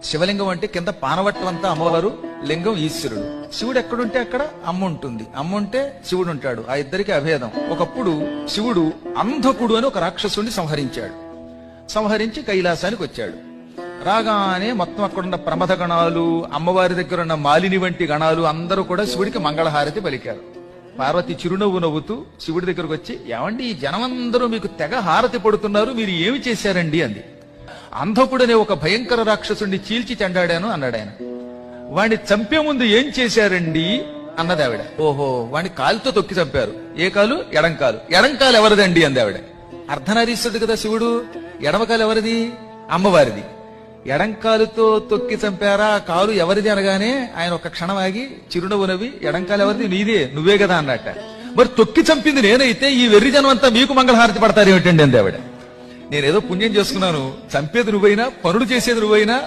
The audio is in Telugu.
శివలింగం అంటే కింద పానవట్టం అంతా అమ్మవారు, లింగం ఈశ్వరుడు. శివుడు ఎక్కడుంటే అక్కడ అమ్మ ఉంటుంది, అమ్మ ఉంటే శివుడు ఉంటాడు. ఆ ఇద్దరికి అభేదం. ఒకప్పుడు శివుడు అంధకుడు అని ఒక రాక్షసుడిని సంహరించాడు. సంహరించి కైలాసానికి వచ్చాడు. రాగానే మొత్తం అక్కడున్న ప్రమథ గణాలు, అమ్మవారి దగ్గర ఉన్న మాలిని వంటి గణాలు అందరూ కూడా శివుడికి మంగళహారతి పలికారు. పార్వతి చిరునవ్వు నవ్వుతూ శివుడి దగ్గరకు వచ్చి, ఏమండి ఈ జనమందరూ మీకు తెగ హారతి పడుతున్నారు, మీరు ఏమి చేశారండి అంది. అంధకుడనే ఒక భయంకర రాక్షసుడిని చీల్చి చెండాడాను అన్నాడు ఆయన. వాణ్ణి చంపే ముందు ఏం చేశారండి అన్నది ఆవిడ. ఓహో, వాణ్ణి కాలుతో తొక్కి చంపారు. ఏ కాలు? ఎడంకాలు. ఎడంకాలు ఎవరిదండి అంది ఆవిడ. అర్ధనారీశ్వరుడు కదా శివుడు, ఎడమకాలు ఎవరిది? అమ్మవారిది. ఎడంకాలుతో తొక్కి చంపారా, కాలు ఎవరిది అనగానే ఆయన ఒక క్షణం ఆగి చిరునవ్వు నవ్వి, ఎడంకాలు ఎవరిది? నీదే, నువ్వే కదా అన్నట్ట. మరి తొక్కి చంపింది నేనైతే ఈ వెర్రి జనం అంతా మీకు మంగళహారతి పడతారు ఏమిటండి అంది ఆవిడ. నేనేదో పుణ్యం చేసుకున్నాను, చంపేది నువ్వైనా, పనులు చేసేది నువ్వైనా,